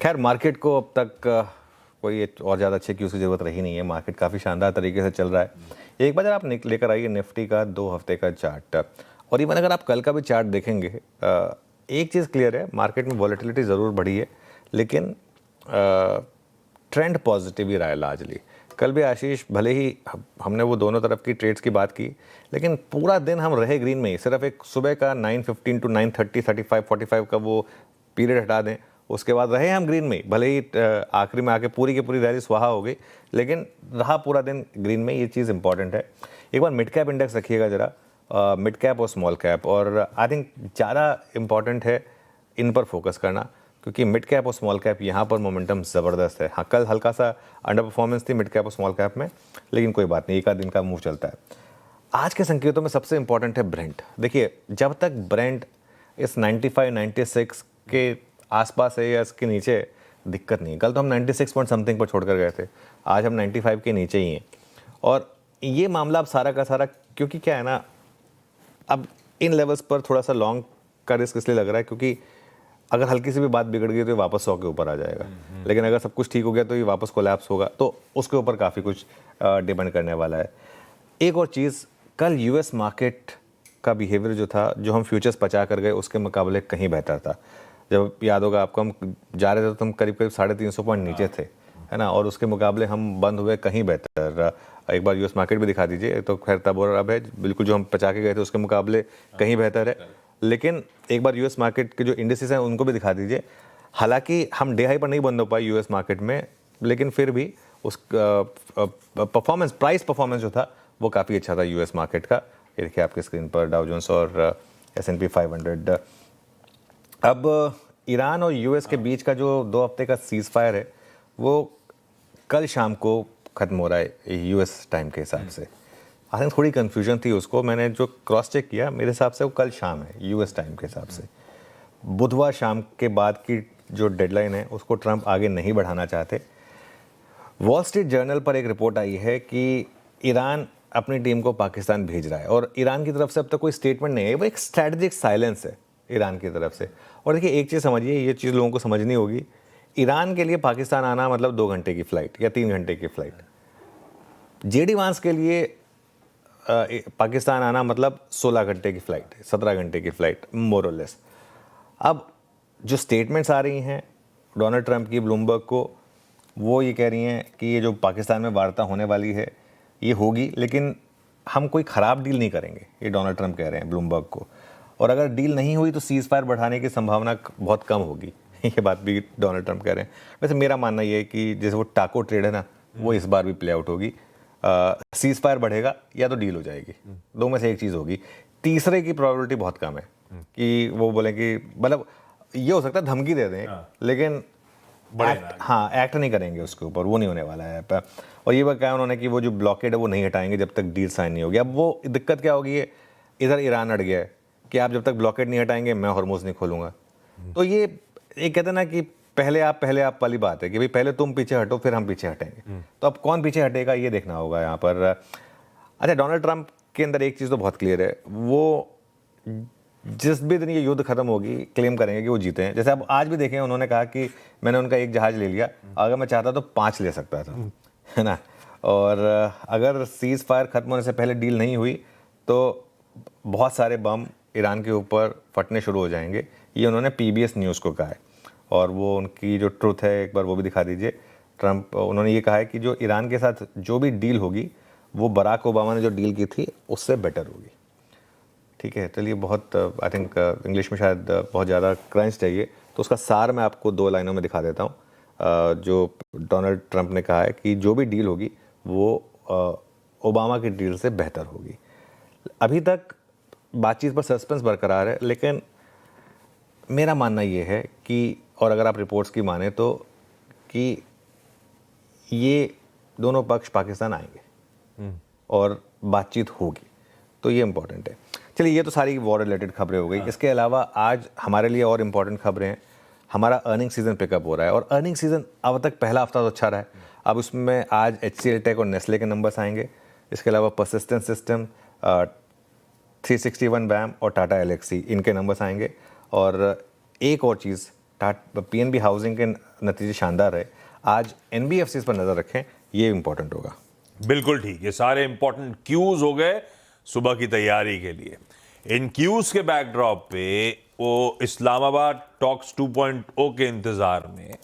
खैर मार्केट को अब तक कोई और ज़्यादा अच्छे क्यूज़ की ज़रूरत रही नहीं है। मार्केट काफ़ी शानदार तरीके से चल रहा है। एक बार आप लेकर आइए निफ्टी का 2 हफ्ते का चार्ट, और इवन अगर आप कल का भी चार्ट देखेंगे, एक चीज़ क्लियर है, मार्केट में वॉलेटिलिटी ज़रूर बढ़ी है, लेकिन ट्रेंड पॉजिटिव ही रहा है लार्जली। कल भी आशीष, भले ही हमने वो दोनों तरफ की ट्रेड्स की बात की, लेकिन पूरा दिन हम रहे ग्रीन में ही। सिर्फ एक सुबह का 9:15 टू 9:30, 35, 45 का वो पीरियड हटा दें, उसके बाद रहे हम ग्रीन में ही। भले ही आखिरी में आके पूरी की पूरी रैली स्वाहा हो गई, लेकिन रहा पूरा दिन ग्रीन में। ये चीज़ इंपॉर्टेंट है। एक बार मिड कैप इंडेक्स रखिएगा ज़रा, मिड कैप और स्मॉल कैप, और आई थिंक ज़्यादा इंपॉर्टेंट है इन पर फोकस करना, क्योंकि मिड कैप और स्मॉल कैप यहाँ पर मोमेंटम ज़बरदस्त है। हाँ, कल हल्का सा अंडर परफॉर्मेंस थी मिड कैप और स्मॉल कैप में, लेकिन कोई बात नहीं, एक आध दिन का मूव चलता है। आज के संकेतों में सबसे इंपॉर्टेंट है ब्रेंट। देखिए, जब तक ब्रेंट इस 95, 96 के आसपास है या इसके नीचे, दिक्कत नहीं है। कल तो हम 96 पॉइंट समथिंग पर छोड़कर गए थे, आज हम 95 के नीचे ही हैं। और ये मामला अब सारा का सारा, क्योंकि क्या है ना, अब इन लेवल्स पर थोड़ा सा लॉन्ग का रिस्क इसलिए लग रहा है क्योंकि अगर हल्की सी भी बात बिगड़ गई तो ये वापस 100 के ऊपर आ जाएगा, लेकिन अगर सब कुछ ठीक हो गया तो ये वापस कोलैप्स होगा, तो उसके ऊपर काफ़ी कुछ डिपेंड करने वाला है। एक और चीज़, कल यूएस मार्केट का बिहेवियर जो था, जो हम फ्यूचर्स पचा कर गए, उसके मुकाबले कहीं बेहतर था। जब याद होगा आपको, हम जा रहे थे तो हम करीब करीब 350 पॉइंट नीचे थे, है ना, और उसके मुकाबले हम बंद हुए कहीं बेहतर। एक बार यूएस मार्केट भी दिखा दीजिए, तो खैर तब और अब है, बिल्कुल जो हम पचा के गए थे उसके मुकाबले कहीं बेहतर है। लेकिन एक बार यूएस मार्केट के जो इंडिसेस हैं उनको भी दिखा दीजिए। हालांकि हम डे हाई पर नहीं बंद हो पाए यूएस मार्केट में, लेकिन फिर भी उस परफॉर्मेंस, प्राइस परफॉर्मेंस जो था वो काफ़ी अच्छा था यूएस मार्केट का। ये देखिए आपके स्क्रीन पर डाउ जोन्स और S&P 500। अब ईरान और यूएस के बीच का जो 2 हफ्ते का सीज फायर है, वो कल शाम को ख़त्म हो रहा है यूएस टाइम के हिसाब से। आई थिंक थोड़ी कन्फ्यूजन थी उसको, मैंने जो क्रॉस चेक किया, मेरे हिसाब से वो कल शाम है यूएस टाइम के हिसाब से। बुधवार शाम के बाद की जो डेडलाइन है उसको ट्रंप आगे नहीं बढ़ाना चाहते। वॉल स्ट्रीट जर्नल पर एक रिपोर्ट आई है कि ईरान अपनी टीम को पाकिस्तान भेज रहा है, और ईरान की तरफ से अब तक कोई स्टेटमेंट नहीं है, वो एक स्ट्रैटेजिक साइलेंस है ईरान की तरफ से। और देखिए, एक चीज़ समझिए, ये चीज़ लोगों को समझनी होगी, ईरान के लिए पाकिस्तान आना मतलब 2 घंटे की फ़्लाइट या 3 घंटे की फ़्लाइट। जेडी वांस के लिए पाकिस्तान आना मतलब 16 घंटे की फ़्लाइट, 17 घंटे की फ़्लाइट, मोर और लेस। अब जो स्टेटमेंट्स आ रही हैं डोनाल्ड ट्रंप की ब्लूमबर्ग को, वो ये कह रही हैं कि ये जो पाकिस्तान में वार्ता होने वाली है ये होगी, लेकिन हम कोई ख़राब डील नहीं करेंगे, ये डोनाल्ड ट्रंप कह रहे हैं ब्लूमबर्ग को। और अगर डील नहीं हुई तो सीज़ फायर बढ़ाने की संभावना बहुत कम होगी, ये बात भी डोनाल्ड ट्रंप कह रहे हैं। वैसे मेरा मानना ये है कि जैसे वो टाको ट्रेड है ना, वो इस बार भी प्ले आउट होगी। सीज़ फायर बढ़ेगा या तो डील हो जाएगी, दो में से एक चीज़ होगी। तीसरे की प्रोबेबिलिटी बहुत कम है कि वो बोले कि, मतलब ये हो सकता है धमकी दे दें, लेकिन एक्ट नहीं करेंगे उसके ऊपर, वो नहीं होने वाला है। और ये कहा उन्होंने कि वो जो ब्लॉकेड है वो नहीं हटाएंगे जब तक डील साइन नहीं होगी। अब वो दिक्कत क्या होगी, इधर ईरान अड़ गया है कि आप जब तक ब्लॉकेड नहीं हटाएंगे मैं हॉर्मुज़ नहीं खोलूंगा। तो ये एक कहते हैं ना कि पहले आप वाली बात है कि भाई पहले तुम पीछे हटो फिर हम पीछे हटेंगे। तो अब कौन पीछे हटेगा ये देखना होगा यहाँ पर। अच्छा, डोनाल्ड ट्रंप के अंदर एक चीज़ तो बहुत क्लियर है, वो जिस भी दिन ये युद्ध खत्म होगी क्लेम करेंगे कि वो जीते हैं। जैसे अब आज भी देखें, उन्होंने कहा कि मैंने उनका एक जहाज़ ले लिया, अगर मैं चाहता तो 5 ले सकता था, है ना। और अगर सीज़ फायर खत्म होने से पहले डील नहीं हुई तो बहुत सारे बम ईरान के ऊपर फटने शुरू हो जाएंगे। ये उन्होंने PBS न्यूज़ को कहा है, और वो उनकी जो ट्रुथ है एक बार वो भी दिखा दीजिए। ट्रंप, उन्होंने ये कहा है कि जो ईरान के साथ जो भी डील होगी वो बराक ओबामा ने जो डील की थी उससे बेटर होगी। ठीक है, चलिए, बहुत आई थिंक इंग्लिश में शायद बहुत ज़्यादा क्रंच चाहिए, तो उसका सार मैं आपको 2 लाइनों में दिखा देता हूँ। जो डोनाल्ड ट्रंप ने कहा है कि जो भी डील होगी वो ओबामा की डील से बेहतर होगी। अभी तक बातचीत पर सस्पेंस बरकरार है, लेकिन मेरा मानना ये है कि, और अगर आप रिपोर्ट्स की माने तो, कि ये दोनों पक्ष पाकिस्तान आएंगे और बातचीत होगी, तो ये इम्पोर्टेंट है। चलिए, ये तो सारी वॉर रिलेटेड खबरें हो गई। इसके अलावा आज हमारे लिए और इम्पोर्टेंट खबरें हैं। हमारा अर्निंग सीज़न पिकअप हो रहा है, और अर्निंग सीज़न अब तक पहला हफ्ता तो अच्छा रहा है। अब उसमें आज HCL टेक और नेस्ले के नंबर्स आएंगे। इसके अलावा पर्सिस्टेंट सिस्टम, 361 वैम और टाटा एलेक्सी, इनके नंबर्स आएंगे। और एक और चीज़, पीएनबी हाउसिंग के नतीजे शानदार रहे, आज एनबीएफसीज पर नज़र रखें, ये इंपॉर्टेंट होगा। बिल्कुल ठीक, ये सारे इंपॉर्टेंट क्यूज हो गए सुबह की तैयारी के लिए। इन क्यूज के बैकड्रॉप पे वो इस्लामाबाद टॉक्स 2.0 के इंतजार में